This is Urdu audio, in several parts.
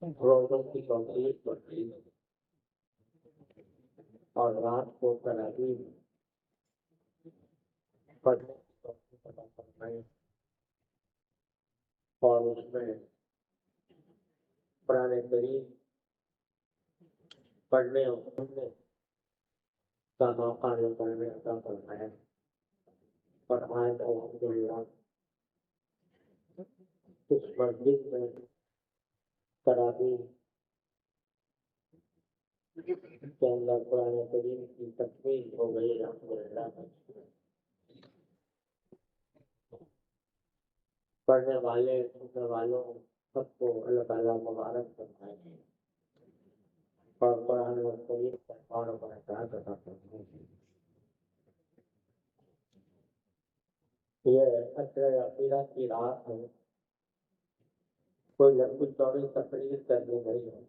روزوں کی توفیق بخشی اور رات کو تراویح پڑھنے کی توفیق عطا فرمائے اور اس میں قرآن کریم پڑھنے اور سننے کا موقع ہمیں عطا فرمائے اور آج الحمدللہ اس مسجد میں تراویح کے اندر قرآن کریم کی تکمیل ہو گئی الحمدللہ۔ پڑھنے والے سننے والوں سب کو اللہ تعالیٰ مبارک فرمائے اور قرآن کریم کا اور برکات عطا فرمائے۔ یہ عشر عقیدہ کی رات ہے، کوئی لمبی چوڑی تقریر کرنی نہیں ہے،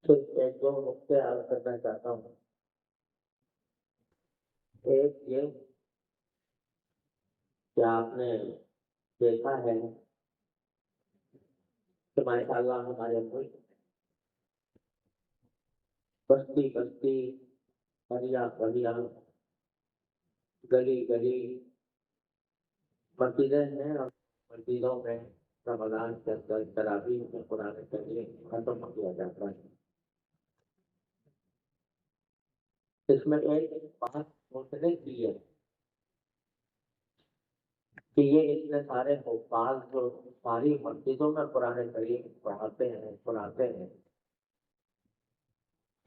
صرف ایک دو نقطے عرض کرنا چاہتا ہوں۔ ایک یہ کہ آپ نے دیکھا ہے کہ ماشاء اللہ ہمارے ملک بستی بستی گلیا گلیا گلی گلی مسجدیں ہیں اور مسجدوں میں رمضان کے اندر تراویح میں قرآن کریم ختم کیا جاتا ہے۔ اس میں ایک بات سوچنے کی ہے کہ یہ اتنے سارے حفاظ جو ساری مسجدوں میں قرآن کریم پڑھاتے ہیں سناتے ہیں،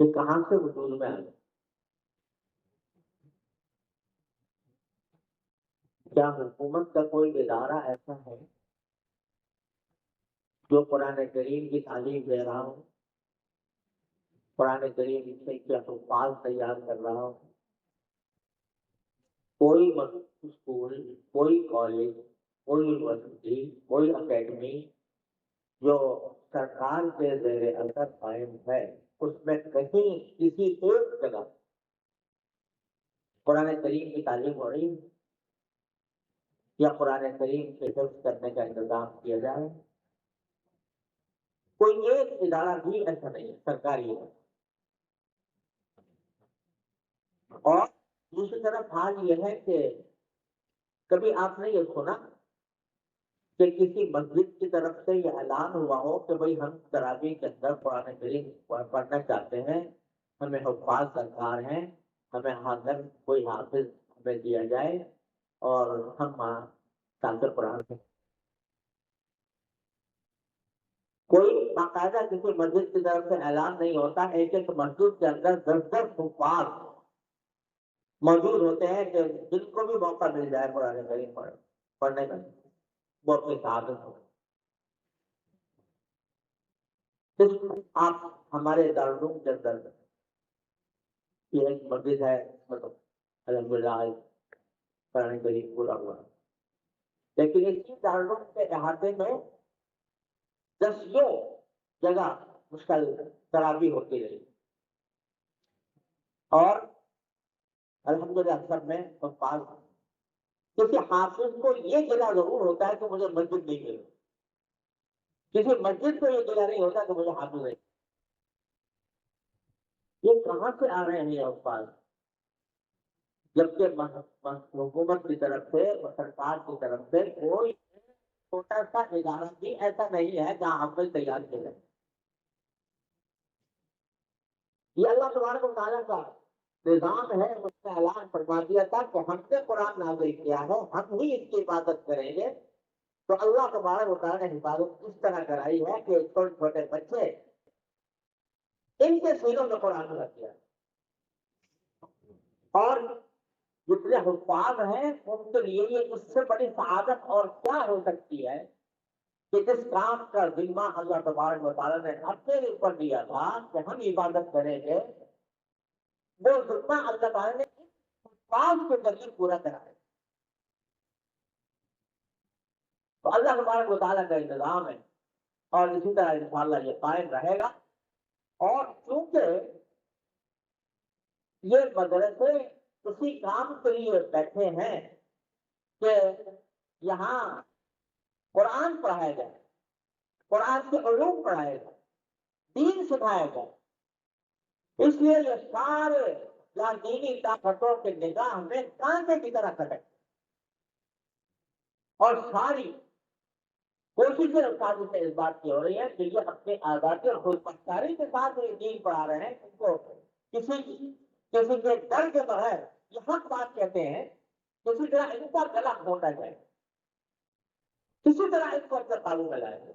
یہ کہاں سے وجود میں آئے؟ کیا حکومت کا کوئی ادارہ ایسا ہے جو قرآن کریم کی تعلیم دے رہا ہو، قرآن کریم سے کیا حفاظ تیار کر رہا ہو؟ کوئی اسکول، کوئی کالج، کوئی یونیورسٹی، کوئی اکیڈمی جو سرکار کے زیر اثر قائم ہے، اس میں کہیں کسی ایک جگہ قرآن کریم کی تعلیم ہو رہی ہے یا قرآن کریم سے حفظ کرنے کا انتظام کیا جائے؟ کوئی ایک ادارہ بھی ایسا نہیں ہے سرکاری ہے۔ اور دوسری طرف حال یہ ہے کہ کبھی آپ نے یہ سنا کہ کسی مسجد کی طرف سے یہ اعلان ہوا ہو کہ بھئی ہم تراویح کے اندر قرآن کریم پڑھنا چاہتے ہیں، ہمیں حفاظ درکار ہیں، ہمیں حاضر کوئی حافظ ہمیں دیا جائے اور ہم تاکہ قرآن میں کوئی باقاعدہ کسی مسجد کی طرف سے اعلان نہیں ہوتا۔ ایک ایک مسجد کے اندر 10 حفاظ موجود ہوتے ہیں کہ جن کو بھی موقع مل جائے قرآن کریم پڑھنے کا وہ اپنی سعادت ہو۔ آپ ہمارے دارالعلوم کے اندر یہ ایک مسجد ہے، مطلب الحمدللہ قرآن کریم پورا ہوا، لیکن اسی دارالعلوم کے احاطے میں 10 جگہ مشکل تراویح ہوتی رہی اور الحمدللہ اکثر میں حفاظ، کسی حافظ کو یہ گلا ضرور ہوتا ہے کہ مجھے مسجد نہیں ملی، کسی مسجد کو یہ گلا نہیں ہوتا کہ مجھے حافظ نہیں۔ یہ کہاں سے آ رہے ہیں یہ حفاظ؟ جبکہ حکومت کی طرف سے سرکار کی طرف سے کوئی چھوٹا سا ادارہ بھی ایسا نہیں ہے جہاں حافظ تیار کیے جائیں۔ یہ اللہ تبارک و تعالیٰ کا نظام ہے، اس نے اعلان فرما دیا تھا کہ ہم نے قرآن نازل کیا ہے، ہم ہی اس کی حفاظت کریں گے۔ تو اللہ تبارک و تعالیٰ نے حفاظت اس طرح کرائی ہے کہ چھوٹے چھوٹے بچے ان کے سینوں میں قرآن رکھ دیا اور جتنے حفاظ ہیں ان کے لیے یہ اس سے بڑی سعادت اور کیا ہو سکتی ہے کہ جس کام کا ذمہ اللہ تبارک و تعالیٰ نے اپنے اوپر دیا تھا کہ ہم عبادت کریں گے، وہ ذمہ اللہ تعالیٰ نے حفاظ کے ذریعے پورا کرایا۔ تو اللہ تبارک و تعالیٰ کا انتظام ہے اور اسی طرح انشاءاللہ یہ قائم رہے گا۔ اور چونکہ یہ مدرسے اسی کام کے لیے بیٹھے ہیں کہ یہاں قرآن پڑھایا جائے، قرآن کے علوم پڑھائے گا، دین سکھائے گا. اس لیے یہ سارے دینی طاقتوں کے نگاہ میں کانٹے کی طرح کٹے، اور ساری کوششیں استادوں سے اس بات کی ہو رہی ہے کہ یہ اپنے آزادی اور خود مختاری کے ساتھ یہ دین پڑھا رہے ہیں. ان کو کسی کے ڈر کے بغیر یہ حق بات کہتے ہیں، کسی طرح ان کا گلا گھونٹا جائے، کسی طرح اس کو اپنے قابو میں لائے.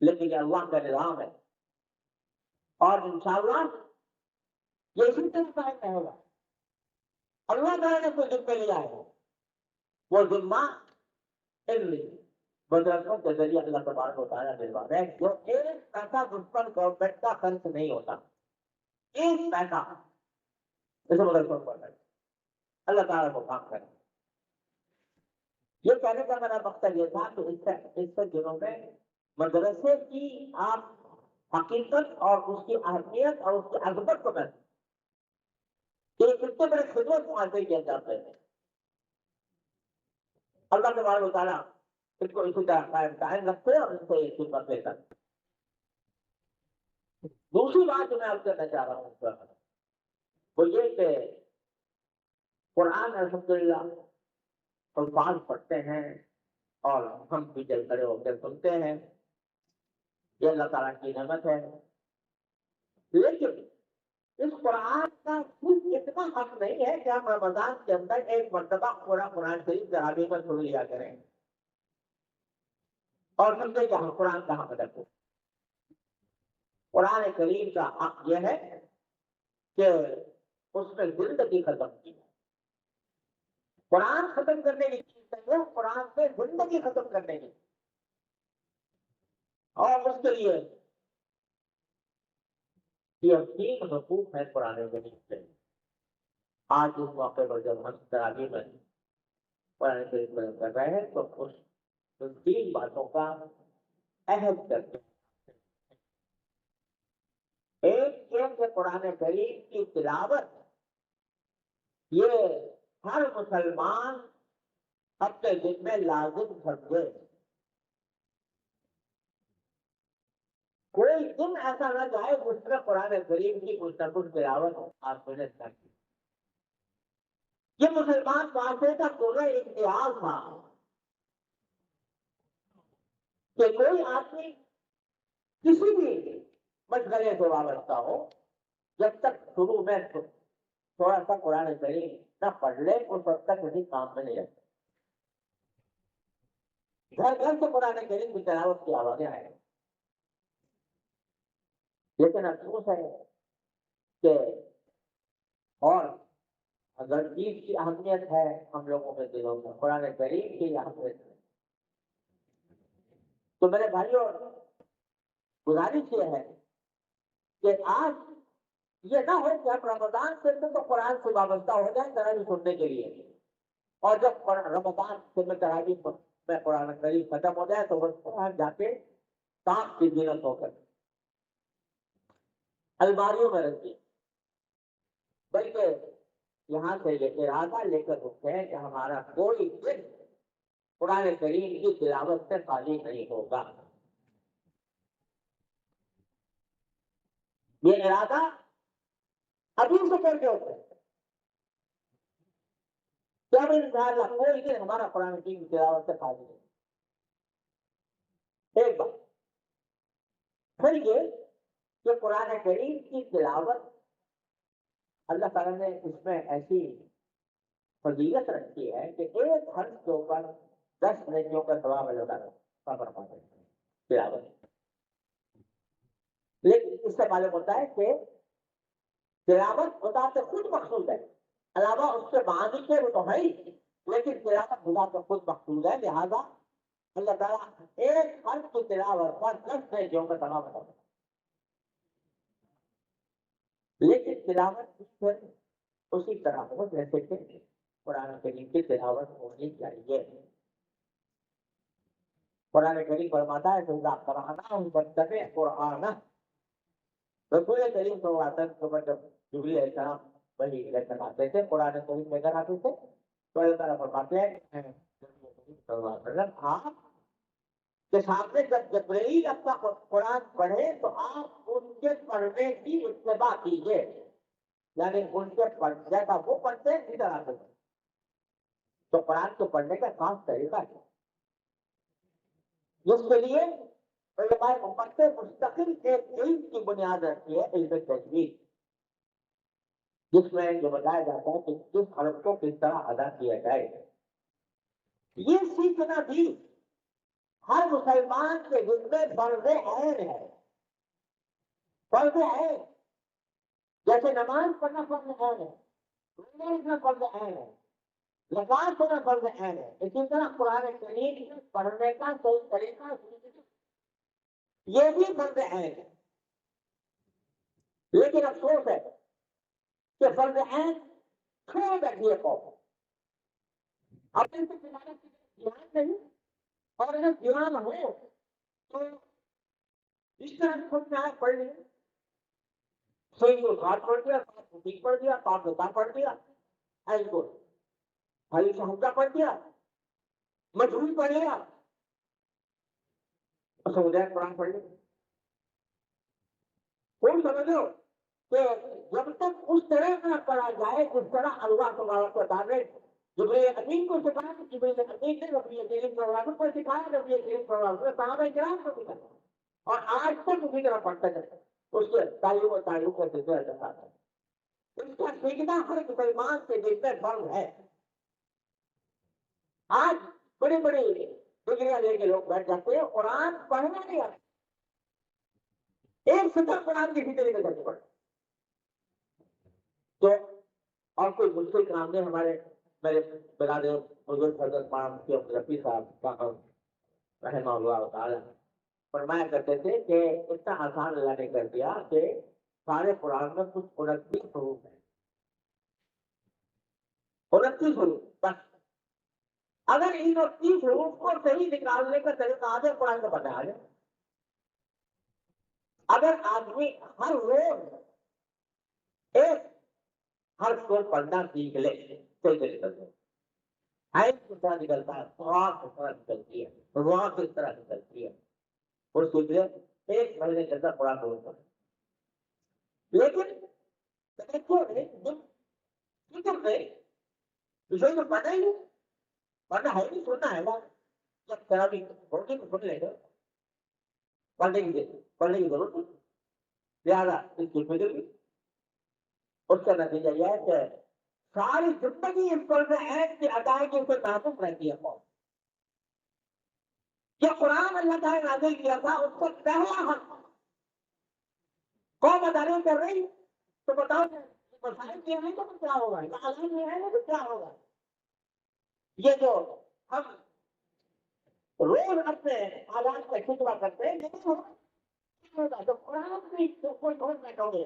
لیکن یہ اللہ کا نظام ہے، اور انشاءاللہ یہ اسی طرح قائم رہے گا. اللہ تعالیٰ نے کوئی ذمہ لیا ہے، وہ ذمہ ان مدرسوں کے ذریعے اللہ تبارک و تعالیٰ دلوا رہے ہیں، جو ایک پیسہ دشمن گورنمنٹ کا خرچ نہیں ہوتا. ایک پیسہ اسے مدرسوں پر اللہ تعالیٰ کو کام کرے. یہ کہنے کا میرا مقصد یہ تھا کہ اس سے دنوں میں مدرسے کی آپ حقیقت اور اس کی اہمیت اور اس کی عظمت کو محسوس کہ کتنے بڑے خدمت معاشرے کیے جاتے ہیں. اللہ تبارک و تعالیٰ اس کو اسی طرح قائم رکھتے اور ان سے یہ خدمت لے کر. دوسری بات جو میں آپ کہنا چاہ رہا ہوں وہ یہ کہ قرآن الحمدللہ الفاظ پڑھتے ہیں اور ہم بھی چل کھڑے ہو کر سنتے ہیں، یہ اللہ تعالیٰ کی نعمت ہے. لیکن اس قرآن کا کچھ اتنا حق نہیں ہے کہ ہم رمضان کے اندر ایک مرتبہ پورا قرآن شریف تراویح میں سن لیا کریں اور سمجھے کہ ہم قرآن کہاں مدد ہو. قرآن کریم کا حق یہ ہے کہ اس میں زندگی ختم کی. قرآن ختم کرنے کی چیز نہیں ہے، قرآن سے زندگی ختم کرنے کی. اور اس کے لیے یہ 3 حقوق ہے قرآن کریم سے. آج اس موقع پر جب ہم تراویح میں قرآن کریم بیان کر رہے ہیں تو ان 3 باتوں کا عہد کرتے ہیں. ایک یہ کہ قرآن کریم کی تلاوت یہ ہر مسلمان اپنے دل میں لازم سمجھے. کوئی دن ایسا نہ جائے اس میں قرآن کریم کی مستقل تلاوت آپ نے نہ کی. یہ مسلمان معاشرے کا پورا امتیاز تھا کہ کوئی آدمی کسی بھی مشغلے سے وابستہ ہو، جب تک شروع میں تھوڑا سا قرآن کریم نہ پڑھ لے اس وقت تک کسی کام میں نہیں رہتا. گھر گھر سے قرآن کریم کی تلاوت کی آوازیں آئیں. لیکن افسوس ہے کہ اور اگر چیز کی اہمیت ہے ہم لوگوں کے دلوں میں قرآن کریم کی اہمیت ہے، تو میرے بھائیوں گزارش یہ ہے کہ آج یہ نہ ہو کہ ہم رمضان سے تو قرآن سے وابستہ ہو جائیں تراویح سننے کے لیے، اور جب رمضان سے میں تراویح میں قرآن کریم ختم ہو جائے تو وہ قرآن جا کے سانپ کی زینت ہو کر الماریوں میں رکھیے. بلکہ یہاں سے یہ ارادہ لے کر رکھتے ہیں کہ ہمارا کوئی دن قرآن کریم کی تلاوت سے خالی نہیں ہوگا. یہ ارادہ ابھی سے کر کے ہوتے ہیں کہ اب انشاءاللہ کوئی دن ہمارا قرآن کریم کی تلاوت سے خالی نہیں. ایک بات پھر یہ کہ قرآن کریم کی تلاوت اللہ تعالیٰ نے اس میں ایسی فضیلت رکھی ہے کہ ایک حرف کے اوپر 10 نیکیوں کا ثواب اللہ تعالیٰ فرماتے ہیں تلاوت. لیکن اس سے معلوم ہوتا ہے کہ تلاوت خدا سے خود مقصود ہے، علاوہ اس کے معنی کے وہ تو ہے ہی، لیکن تلاوت خدا سے خود مقصود ہے. لہذا اللہ تعالیٰ ایک حرف کی تلاوت پر 10 نیکیوں کا ثواب فرماتے ہیں. لیکن تلاوت اسی طرح ہو جیسے کہ قرآن کریم کی تلاوت ہونی چاہیے. قرآن کریم فرماتا ہے قرآن رسول کریم صلی اللہ علیہ وسلم جب جبریل علیہ السلام وہی لے کر آتے تھے قرآن کریم لے کر آتے تھے تو اللہ تعالیٰ فرماتے ہیں آپ کہ سامنے جب جبرائیل اپنا قرآن پڑھے تو آپ ان کے پڑھنے کی اتباع کیجیے، یعنی ان کے جیسا وہ پڑھتے ہیں اسی طرح سے۔ تو قرآن کو پڑھنے کا خاص طریقہ ہے، جس کے لیے علماء امت نے مستقل ایک علم کی بنیاد رکھی ہے، علم تجوید، جس میں یہ بتایا جاتا ہے کہ کس حرف کو کس طرح ادا کیا جائے۔ یہ سیکھنا بھی ہر مسلمان کے دل میں فرض عین ہے، فرض عین، جیسے نماز پڑھنا فرض عین ہے، روزہ رکھنا فرض عین ہے، زکوٰۃ دینا فرض عین ہے، اسی طرح قرآن کریم پڑھنے کا صحیح طریقہ یہ بھی فرض عین ہے۔ لیکن افسوس ہے کہ فرض عین چھوڑ بیٹھیے قوم، اپنے سے دھیان نہیں، اور اگر دھیان ہو تو اس طرح خود میں پڑھ لیں، صحیح کو ساتھ پڑھ دیا، ساتھ پڑھ دیا، ساتھ ہوتا پڑھ دیا، ایسے بھائی سمجھا پڑھ دیا، مجبور پڑھ لیا، سمجھا قرآن پڑھ لیا۔ کوئی سمجھو کہ جب تک اس طرح نہ پڑھا جائے جس طرح اللہ تبارک و تعالیٰ نے جبرائیل امین کو سکھایا، جبرائیل امین نے نبی کریم صلی اللہ علیہ وسلم کو سکھایا، نبی کریم صلی اللہ علیہ وسلم صحابہ کرام کو سکھایا، اور آج تک اسی طرح پڑھتے ہیں، اس کے تعلیم و تعلیم کا سلسلہ چلتا ہے۔ اس کا سیکھنا ہر مسلمان کے دل میں فرض ہے۔ آج بڑی بڑی ڈگریاں لے کے لوگ بیٹھ جاتے ہیں، قرآن پڑھنا نہیں آتا، ایک سطر قرآن کسی طریقے سے پڑھ تو، اور کوئی مشکل کام نہیں۔ ہمارے میرے برادر بزرگ حضرت مولانا مفتی عبد الرفیع صاحب رحمہ اللہ تعالی فرمایا کرتے تھے کہ اتنا آسان اللہ نے کر دیا کہ سارے قرآن میں کچھ 29 حروف ہیں، 29 حروف بس۔ اگر ان 29 حروف کو صحیح نکالنے کا طریقہ آدھے قرآن کا پتہ آ جائے، اگر آدمی ہر روز ایک ہر کو پڑھنا سیکھ لے، صحیح طریقے سے آئے کس طرح نکلتا ہے، خواب کس طرح نکلتی ہے، رواں کس طرح نکلتی ہے، اور سوچ لے ایک مہینے کے اندر قرآن روز پڑھے۔ لیکن فکر نہیں، اسے تو پتہ ہی نہیں، پڑھنا ہے نہیں، سننا ہے نا، جب تراویح ہوگی تو سن لے گا، پڑھنے کی ضرورت نہیں، لہٰذا اس کی فکر بھی۔ اس کا نتیجہ یہ ہے کہ ساری زندگی اس فرض عین کی ادائیگی سے محروم رہتی ہے قوم۔ یہ قرآن اللہ تعالیٰ نے نازل کیا تھا، اس کو پہلا حق قوم ادا نہیں کر رہی، تو بتاؤ مسائل کیا ہے تو کیا ہوگا، عالم میں ہے تو کیا ہوگا۔ یہ جو ہم روز اپنے آواز کا شکوہ کرتے ہیں، جب قرآن کی کوئی اور بیٹھو گے،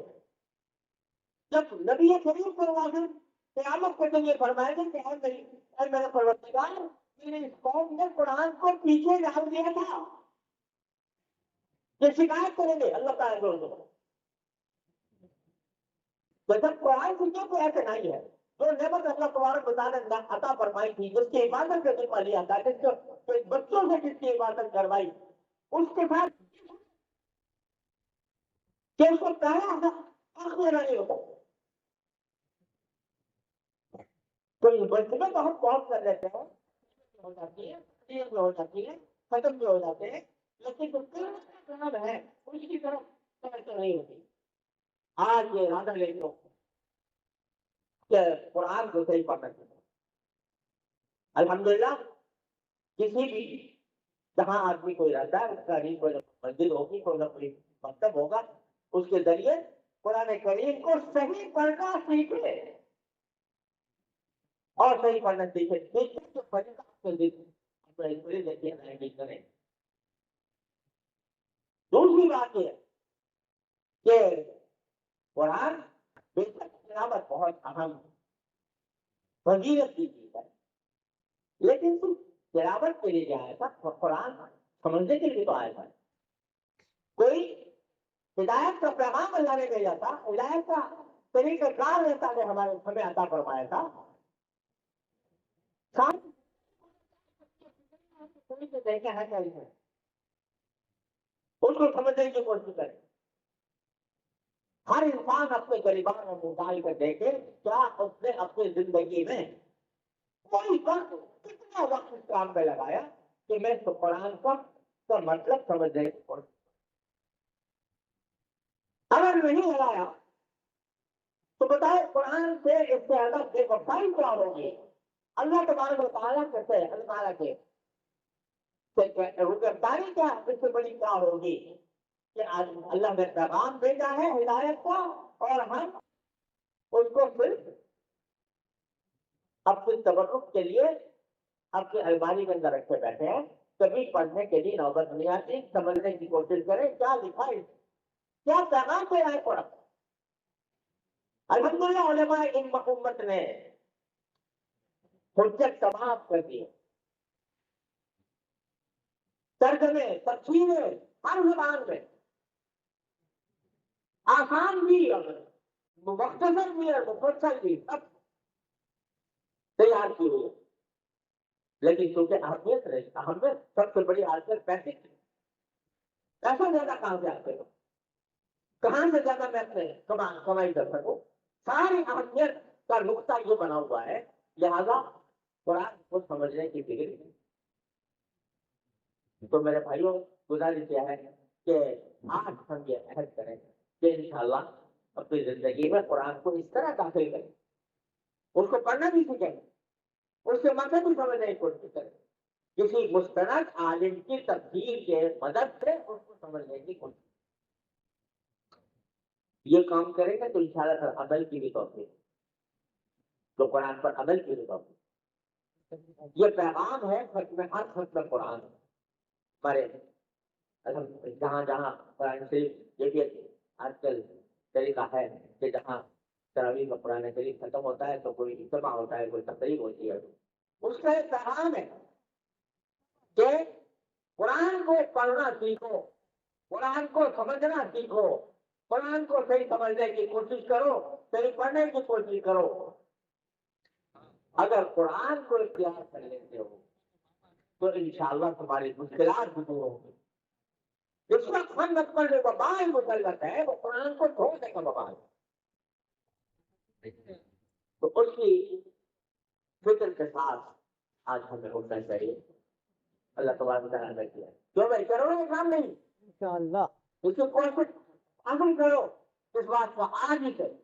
جب نبی کریم صلی اللہ علیہ وسلم قیامت کے دن یہ فرمائے گا کہ اے میرے پروردگار، میں نے اس قوم نے قرآن کو پیچھے ڈال دیا تھا، یہ شکایت کریں گے اللہ تعالیٰ کو۔ جب قرآن سیکھے تو ایسے نہیں ہے، جو نعمت اللہ تبارک و تعالیٰ نے عطا فرمائی تھی، جس کی عبادت کرنے والی آتا ہے، بچوں سے جس کی عبادت کروائی، اس کے ساتھ کہ اس کو پہلا حق لینا نہیں ہوتا۔ تو یہ بچے میں تو ہم بہت کر لیتے ہیں، ہو جاتی ہے، تیز ہو جاتی ہے، ختم بھی ہو جاتے ہیں، لیکن جو کام ہے اس کی طرف توجہ نہیں ہوتی۔ آج یہ ارادہ لے لو کہ قرآن کو صحیح پڑھنا چاہیے۔ الحمدللہ کسی بھی جہاں آدمی کو ارادہ ہے، اس کا نہیں کوئی مسجد ہوگی، کوئی نہ کوئی مکتب ہوگا، اس کے ذریعے قرآن کریم کو صحیح پڑھنا سیکھے اور صحیح پڑھنا سیکھے، جو پڑھے کریں۔ دوسری بات یہ ہے کہ قرآن بے شک تلاوت بہت اہم فضیلت کی چیز ہے، لیکن صرف تلاوت کے لیے جو آیا تھا، قرآن سمجھنے کے لیے تو آیا تھا۔ کوئی ہدایت کا پیغام اللہ نے بھیجا تھا، ہدایت کا طریقہ کار اللہ نے ہمیں عطا فرمایا تھا۔ دیکھا ہے اس کو سمجھنے کی کوشش کریں. ہر انسان اپنے گریبان میں نکال کر دیکھے کیا اس نے اپنی زندگی میں کوئی وقت کتنا وقت اس کام میں لگایا کہ میں تو قرآن کا مطلب سمجھنے کی کوشش. اگر نہیں لگایا تو بتائے قرآن سے اس سے الگ بے وفائی کیا ہوگی. اللہ تبارک و تعالیٰ کہتے ہیں اللہ تعالیٰ کے رکرداری کیا اس سے بڑی کیا ہوگی کہ اللہ نے پیغام بھیجا ہے ہدایت کا اور ہم اس کو صرف اپنی تبرک کے لیے اپنی الماری کے اندر رکھے بیٹھے ہیں. کبھی پڑھنے کے لیے نوبت نہیں آتی. سمجھنے کی کوشش کریں کیا لکھا ہے کیا پیغام دے رہا ہے قرآن. الحمدللہ علماء ان امت نے حجت تمام کر دی. ترجمے تفسیریں ہر زبان میں آسان بھی اور مختصر بھی اور مفصل بھی سب تیار کی ہوئی. لیکن کیونکہ اہمیت سب سے بڑی حاصل پیسے کی. پیسہ زیادہ کہاں سے آتے ہو کہاں سے زیادہ میں اپنے کمائی کر سکوں. ساری اہمیت کا نقطہ یہ بنا ہوا ہے. لہذا قرآن کو سمجھنے کی فکر نہیں. تو میرے بھائیوں گزارش یہ ہے کہ آج ہم یہ عہد کریں کہ انشاءاللہ اپنی زندگی میں قرآن کو اس طرح داخل کریں. اس کو پڑھنا بھی سیکھیں. اس سے مطلب بھی سمجھنے کی کوشش کریں. کسی مستند عالم کی تفسیر کے مدد سے اس کو سمجھنے کی کوشش. یہ کام کریں گے تو انشاءاللہ پھر عمل کی بھی توفیق. تو قرآن پر عمل کی بھی توفیق. یہ پیغام ہے ختم ہر ختم قرآن ہمارے جہاں جہاں قرآن شریف یہ بھی آج کل طریقہ ہے کہ جہاں تراویح کا قرآن شریف ختم ہوتا ہے تو کوئی اجتماع ہوتا ہے کوئی تقریب ہوتی ہے. اس کا ایک پیغام ہے کہ قرآن کو پڑھنا سیکھو قرآن کو سمجھنا سیکھو قرآن کو صحیح سمجھنے کی کوشش کرو صحیح پڑھنے کی کوشش کرو. اگر قرآن کو اختیار کر لیتے ہو تو انشاءاللہ تمہاری مشکلات بھی دور ہوں گی. جس وقت ہم پر جو وبال مسلط ہے وہ قرآن کو چھوڑنے کا وبال ہے. تو اس کی فکر کے ساتھ آج ہمیں اٹھنا چاہیے. اللہ تبارک تعالیٰ نے کیا کیوں بھائی کرو گے کام نہیں انشاءاللہ. اس کی کوشش عمل کرو. اس بات کو آج ہی کرو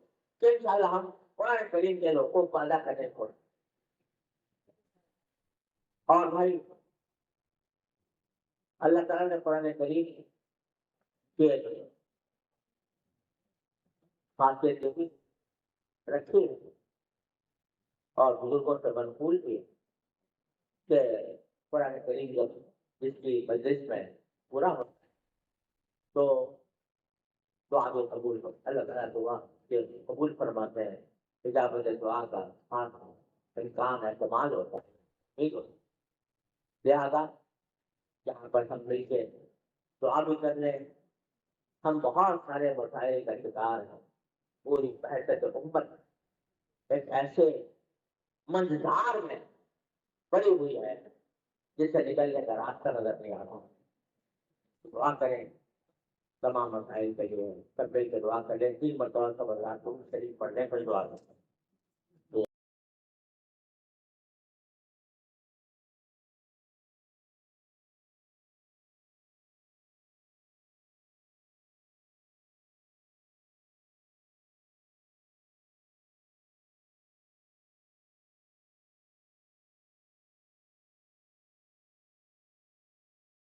کہ انشاءاللہ ہم قرآن کریم کے لوگوں کو ادا کرنے کو. اور بھائی اللہ تعالیٰ نے قرآن کریم کے خاصیت بھی رکھی اور بزرگوں سے منقول بھی کہ قرآن کریم جب جس کی مجلس میں پورا ہوتا ہے تو دعا کو قبول ہو. اللہ تعالیٰ دعا کہ قبول فرماتے ہیں. اجابت دعا کا امکان ہے کمال ہوتا ہے ٹھیک ہوتا ہے. لہٰذا جہاں پر ہم مل کے دعا بھی کر لیں. ہم بہت سارے مسائل کا شکار ہیں. پوری بحثت امت ایک ایسے منظار میں پڑی ہوئی ہے جس سے نکلنے کا راستہ نظر نہیں آتا. دعا کریں تمام مسائل کے لیے سب مل کے دعا کریں. 3 مرتبہ شریف پڑھنے پر دعا کریں.